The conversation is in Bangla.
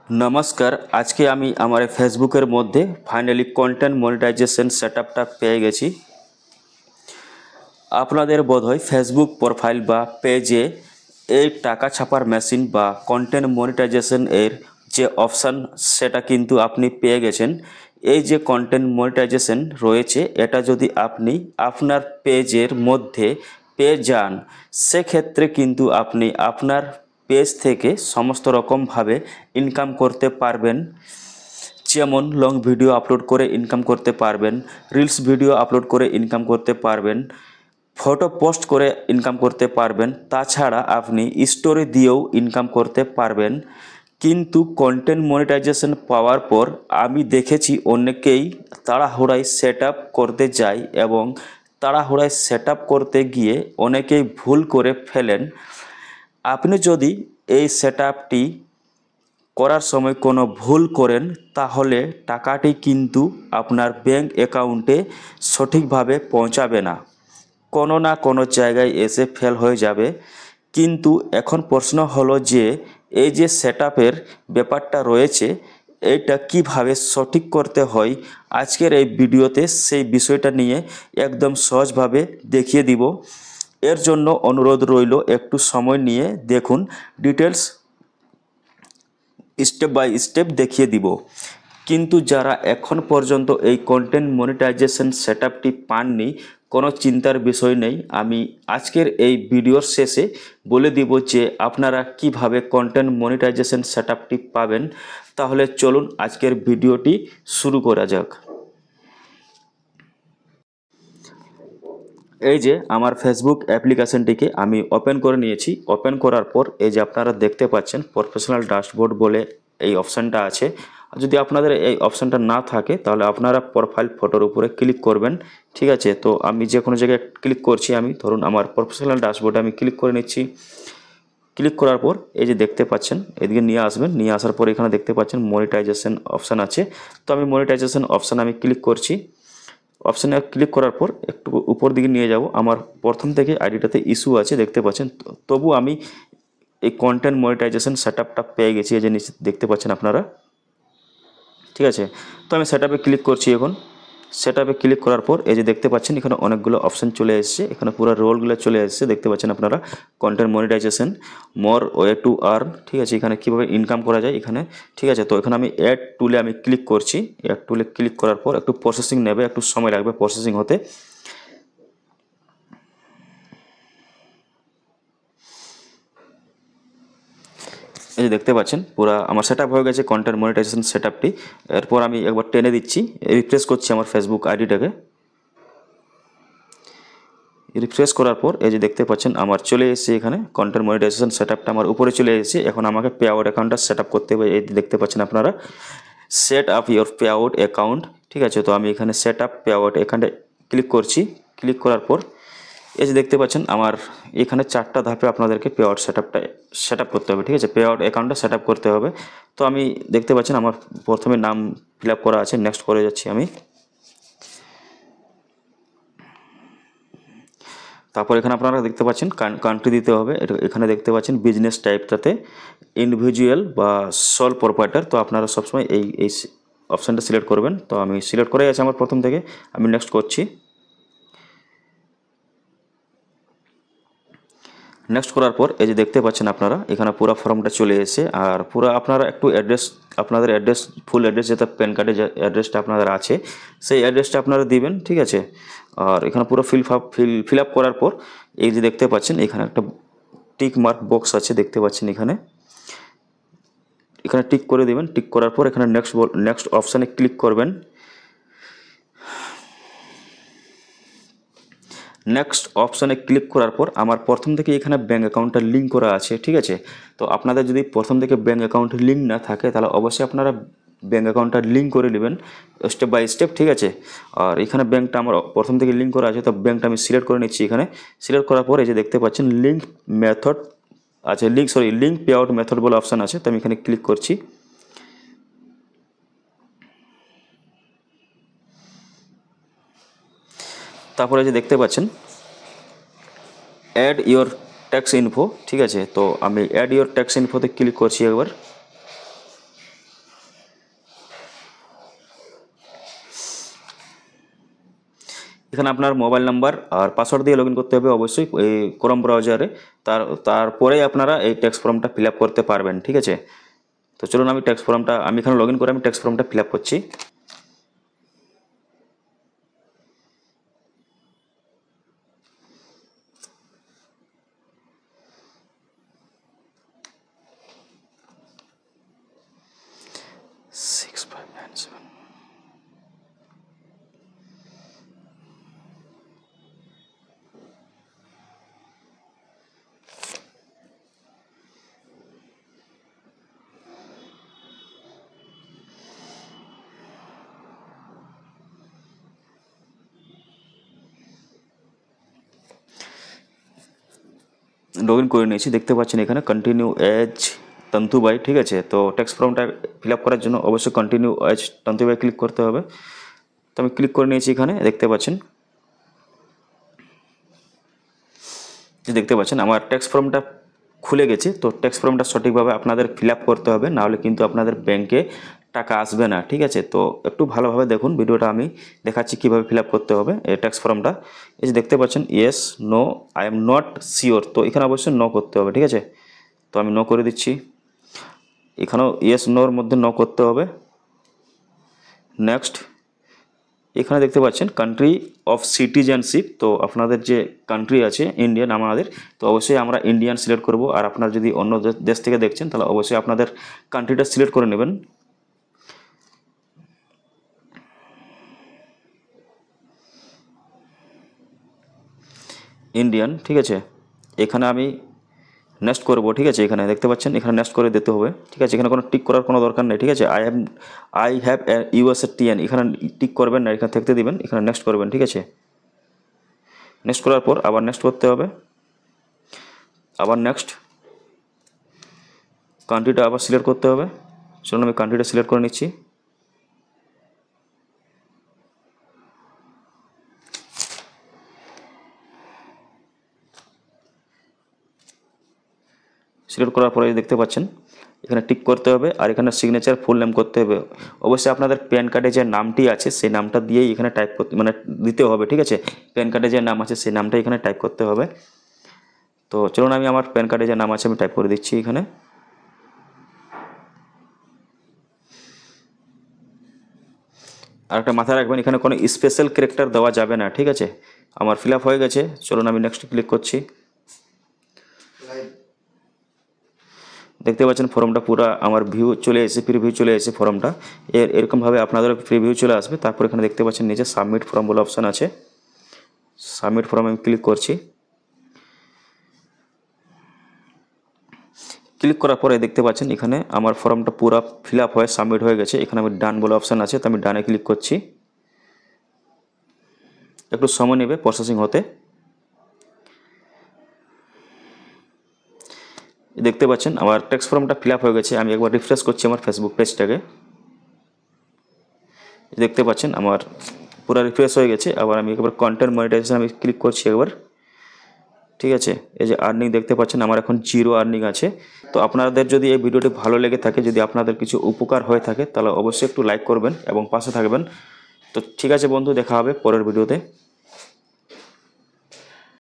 नमस्कार। आज के आमी हमारे फेसबुकर मध्य फाइनली कन्टेंट मनिटाइजेशन सेटअपटा पेये गेছি। আপনাদের বোধহয় ফেসবুক প্রোফাইল বা পেজে এই টাকা ছাপার মেশিন বা কন্টেন্ট মনিটাইজেশন এর যে অপশান সেটা কিন্তু আপনি পেয়ে গেছেন। এই যে কন্টেন্ট মনিটাইজেশন রয়েছে এটা যদি আপনি আপনার পেজের মধ্যে পেয়ে যান সেক্ষেত্রে কিন্তু আপনি আপনার পেজ থেকে সমস্ত রকমভাবে ইনকাম করতে পারবেন। যেমন লং ভিডিও আপলোড করে ইনকাম করতে পারবেন, রিলস ভিডিও আপলোড করে ইনকাম করতে পারবেন, ফটো পোস্ট করে ইনকাম করতে পারবেন, তাছাড়া আপনি স্টোরি দিয়েও ইনকাম করতে পারবেন। কিন্তু কন্টেন্ট মনিটাইজেশন পাওয়ার পর আমি দেখেছি অনেকেই তাড়াহুড়ায় সেট আপ করতে যায় এবং তাড়াহুড়ায় সেট আপ করতে গিয়ে অনেকেই ভুল করে ফেলেন। আপনি যদি এই সেট আপটি করার সময় কোনো ভুল করেন তাহলে টাকাটি কিন্তু আপনার ব্যাংক অ্যাকাউন্টে সঠিকভাবে পৌঁছাবে না, কোনো না কোনো জায়গায় এসে ফেল হয়ে যাবে। কিন্তু এখন প্রশ্ন হলো যে এই যে সেটআপের ব্যাপারটা রয়েছে এটা কিভাবে সঠিক করতে হয়, আজকের এই ভিডিওতে সেই বিষয়টা নিয়ে একদম সহজভাবে দেখিয়ে দিব। এর জন্য অনুরোধ রইল একটু সময় নিয়ে দেখুন, ডিটেলস স্টেপ বাই স্টেপ দেখিয়ে দিব। কিন্তু যারা এখন পর্যন্ত এই কন্টেন্ট মনিটাইজেশন সেটআপটি পাননি কোনো চিন্তার বিষয় নেই, আমি আজকের এই ভিডিওর শেষে বলে দিব যে আপনারা কিভাবে কন্টেন্ট মনিটাইজেশন সেটআপটি পাবেন। তাহলে চলুন আজকের ভিডিওটি শুরু করা যাক। এই যে আমার ফেসবুক অ্যাপ্লিকেশনটিকে আমি ওপেন করে নিয়েছি। ওপেন করার পর এই যে আপনারা দেখতে পাচ্ছেন প্রফেশনাল ড্যাশবোর্ড বলে এই অপশানটা আছে। যদি আপনাদের এই অপশানটা না থাকে তাহলে আপনারা প্রোফাইল ফটোর উপরে ক্লিক করবেন, ঠিক আছে। তো আমি যে কোনো জায়গায় ক্লিক করছি, আমি ধরুন আমার প্রফেশনাল ড্যাশবোর্ডে আমি ক্লিক করে নিচ্ছি। ক্লিক করার পর এই যে দেখতে পাচ্ছেন এদিকে নিয়ে আসবেন, নিয়ে আসার পর এখানে দেখতে পাচ্ছেন মনিটাইজেশন অপশান আছে। তো আমি মনিটাইজেশন অপশান আমি ক্লিক করছি। অপশানে ক্লিক করার পর একটু উপর দিকে নিয়ে যাব। আমার প্রথম থেকে আইডিটাতে ইস্যু আছে দেখতে পাচ্ছেন, তবু আমি এই কন্টেন্ট মনিটাইজেশন সেটআপটা পেয়ে গেছি। এই যে নিচে দেখতে পাচ্ছেন আপনারা, ঠিক আছে। তো আমি সেটআপে ক্লিক করছি। এখন সেটআপে ক্লিক করার পর এই যে দেখতে পাচ্ছেন এখানে অনেকগুলো অপশান চলে এসেছে, এখানে পুরো রোলগুলো চলে এসেছে দেখতে পাচ্ছেন আপনারা। Content monetization, more way to earn, ঠিক আছে, এখানে কীভাবে ইনকাম করা যায় এখানে, ঠিক আছে। তো এখানে আমি অ্যাড টুলে আমি ক্লিক করছি। অ্যাড টুলে ক্লিক করার পর একটু প্রসেসিং নেবে, একটু সময় লাগবে প্রসেসিং হতে। এই যে দেখতে পাচ্ছেন পুরো আমার সেটআপ হয়ে গেছে কন্টেন্ট মনিটাইজেশন সেটআপটি। এরপর আমি একবার টেনে দিচ্ছি, রিফ্রেশ করছি আমার ফেসবুক আইডিটাকে। রিফ্রেশ করার পর এই যে দেখতে পাচ্ছেন আমার চলে এসেছে এখানে কন্টেন্ট মনিটাইজেশন সেটআপটা আমার উপরে চলে এসেছে। এখন আমাকে পে আউট অ্যাকাউন্টটা সেট আপ করতে হবে। এই দেখতে পাচ্ছেন আপনারা set up your pay out account, ঠিক আছে। তো আমি এখানে সেট আপ পে আউট এখানে ক্লিক করছি। ক্লিক করার পর এই যে দেখতে পাচ্ছেন আমার এখানে 4টা ধাপে আপনাদেরকে পে আউট সেট আপ করতে হবে, ঠিক আছে। পে আউট অ্যাকাউন্টটা সেট আপ করতে হবে। তো আমি দেখতে পাচ্ছেন আমার প্রথমে নাম ফিল আপ করা আছে, নেক্সট করে যাচ্ছি আমি। তারপর এখানে আপনারা দেখতে পাচ্ছেন কান্ট্রি দিতে হবে। এখানে দেখতে পাচ্ছেন বিজনেস টাইপটাতে ইন্ডিভিজুয়াল বা সোল প্রোপাইটার। তো আপনারা সবসময় এই অপশানটা সিলেক্ট করবেন। তো আমি সিলেক্ট করে আছে আমার প্রথম থেকে, আমি নেক্সট করছি। নেক্সট করার পর এই যে দেখতে পাচ্ছেন আপনারা এখানে পুরো ফর্মটা চলে এসেছে। আর পুরো আপনারা একটু অ্যাড্রেস, আপনাদের অ্যাড্রেস, ফুল অ্যাড্রেস যেটা প্যান কার্ডে যে অ্যাড্রেসটা আপনাদের আছে সেই অ্যাড্রেসটা আপনারা দিবেন, ঠিক আছে। আর এখানে পুরো ফিল আপ করার পর এই যে দেখতে পাচ্ছেন এখানে একটা টিক মার্ক বক্স আছে দেখতে পাচ্ছেন এখানে, এখানে টিক করে দেবেন। টিক করার পর এখানে নেক্সট অপশানে ক্লিক করবেন। নেক্সট অপশানে ক্লিক করার পর আমার প্রথম থেকে এখানে ব্যাঙ্ক অ্যাকাউন্টটা লিঙ্ক করা আছে, ঠিক আছে। তো আপনাদের যদি প্রথম থেকে ব্যাঙ্ক অ্যাকাউন্ট লিঙ্ক না থাকে তাহলে অবশ্যই আপনারা ব্যাঙ্ক অ্যাকাউন্টটা লিঙ্ক করে নেবেন স্টেপ বাই স্টেপ, ঠিক আছে। আর এখানে ব্যাঙ্কটা আমার প্রথম থেকে লিঙ্ক করা আছে, তো ব্যাঙ্কটা আমি সিলেক্ট করে নিচ্ছি। এখানে সিলেক্ট করার পর এই যে দেখতে পাচ্ছেন লিঙ্ক মেথড আছে, লিঙ্ক পে আউট মেথড বলে অপশান আছে। তো আমি এখানে ক্লিক করছি। তারপরে যে দেখতে পাচ্ছেন অ্যাড ইওর ট্যাক্স ইনফো, ঠিক আছে। তো আমি অ্যাড ইওর ট্যাক্স ইনফোতে ক্লিক করছি একবার। এখানে আপনার মোবাইল নাম্বার আর পাসওয়ার্ড দিয়ে লগ ইন করতে হবে অবশ্যই এই ক্রোম ব্রাউজারে। তারপরেই আপনারা এই ট্যাক্স ফর্মটা ফিল আপ করতে পারবেন, ঠিক আছে। তো চলুন আমি এখানে লগ ইন করে আমি ট্যাক্স ফর্মটা ফিল আপ করছি। লগ ইন করে নিয়েছি, দেখতে পাচ্ছেন এখানে কন্টিনিউ এজ তন্তুবাই, ঠিক আছে। তো ট্যাক্স ফর্মটা ফিল আপ করার জন্য অবশ্যই কন্টিনিউ এজ তন্তুবাই ক্লিক করতে হবে। তো আমি ক্লিক করে নিয়েছি, এখানে দেখতে পাচ্ছেন আমার ট্যাক্স ফর্মটা খুলে গেছে। তো ট্যাক্স ফর্মটা সঠিকভাবে আপনাদের ফিল আপ করতে হবে, নাহলে কিন্তু আপনাদের ব্যাংকে টাকা আসবে না, ঠিক আছে। তো একটু ভালোভাবে দেখুন ভিডিওটা, আমি দেখাচ্ছি কীভাবে ফিল আপ করতে হবে এই ট্যাক্স ফর্মটা। এই যে দেখতে পাচ্ছেন yes, no, I am not sure, তো এখানে অবশ্যই নো করতে হবে, ঠিক আছে। তো আমি নো করে দিচ্ছি, এখানেও ইয়েস নোর মধ্যে নো করতে হবে। নেক্সট, এখানে দেখতে পাচ্ছেন কান্ট্রি অফ সিটিজেনশিপ, তো আপনাদের যে কান্ট্রি আছে ইন্ডিয়ান আমাদের, তো অবশ্যই আমরা ইন্ডিয়ান সিলেক্ট করব। আর আপনারা যদি অন্য দেশ থেকে দেখছেন তাহলে অবশ্যই আপনাদের কান্ট্রিটা সিলেক্ট করে নেবেন। ইন্ডিয়ান, ঠিক আছে। এখানে আমি নেক্সট করব, ঠিক আছে। এখানে দেখতে পাচ্ছেন এখানে নেক্সট করে দিতে হবে, ঠিক আছে। এখানে কোনো টিক করার কোনো দরকার নেই, ঠিক আছে। আই হ্যাভ ইউএসএটিএন, এখানে টিক করবেন না, এখানে থাকতে দিবেন, এখানে নেক্সট করবেন, ঠিক আছে। নেক্সট করার পর আবার নেক্সট করতে হবে, আবার নেক্সট, কান্ট্রিটা আবার সিলেক্ট করতে হবে। চলুন আমি কান্ট্রিটা সিলেক্ট করে নিচ্ছি। সিলেক্ট করার পরে দেখতে পাচ্ছেন এখানে টিক করতে হবে, আর এখানে সিগনেচার ফুল নেম করতে হবে। অবশ্যই আপনাদের প্যান কার্ডে যে নামটি আছে সেই নামটা দিয়েই এখানে টাইপ করতে দিতে হবে, ঠিক আছে। প্যান কার্ডে যে নাম আছে সেই নামটা এখানে টাইপ করতে হবে। তো চলুন আমি আমার প্যান কার্ডে যে নাম আছে আমি টাইপ করে দিচ্ছি এখানে। আর একটা মাথায় রাখবেন, এখানে কোনো স্পেশাল ক্যারেক্টার দেওয়া যাবে না, ঠিক আছে। আমার ফিল আপ হয়ে গেছে, চলুন আমি নেক্সট ক্লিক করছি। দেখতে পাচ্ছেন ফর্মটা পুরো আমার ভিউ চলে এসেছে, প্রিভিউ চলে এসেছে ফর্মটা। এরকমভাবে আপনাদের প্রিভিউ চলে আসবে। তারপর এখানে দেখতে পাচ্ছেন নিচে সাবমিট ফর্ম বলে অপশান আছে, সাবমিট ফর্ম আমি ক্লিক করছি। ক্লিক করার পরে দেখতে পাচ্ছেন এখানে আমার ফর্মটা পুরো ফিল আপ হয়ে সাবমিট হয়ে গেছে। এখানে আমি ডান বলে অপশান আছে, তো আমি ডানে ক্লিক করছি। একটু সময় নেবে প্রসেসিং হতে। দেখতে পাচ্ছেন আমার ট্যাক্স ফর্মটা ফিল আপ হয়ে গেছে। আমি একবার রিফ্রেশ করছি আমার ফেসবুক পেজটাকে, দেখতে পাচ্ছেন আমার পুরো রিফ্রেশ হয়ে গেছে। আবার আমি একবার কন্টেন্ট মনিটাইজেশন আমি ক্লিক করছি একবার, ঠিক আছে। এই যে আর্নিং দেখতে পাচ্ছেন আমার এখন 0 আর্নিং আছে। তো আপনাদের যদি এই ভিডিওটি ভালো লেগে থাকে, যদি আপনাদের কিছু উপকার হয়ে থাকে, তাহলে অবশ্যই একটু লাইক করবেন এবং পাশে থাকবেন। তো ঠিক আছে বন্ধু, দেখা হবে পরের ভিডিওতে।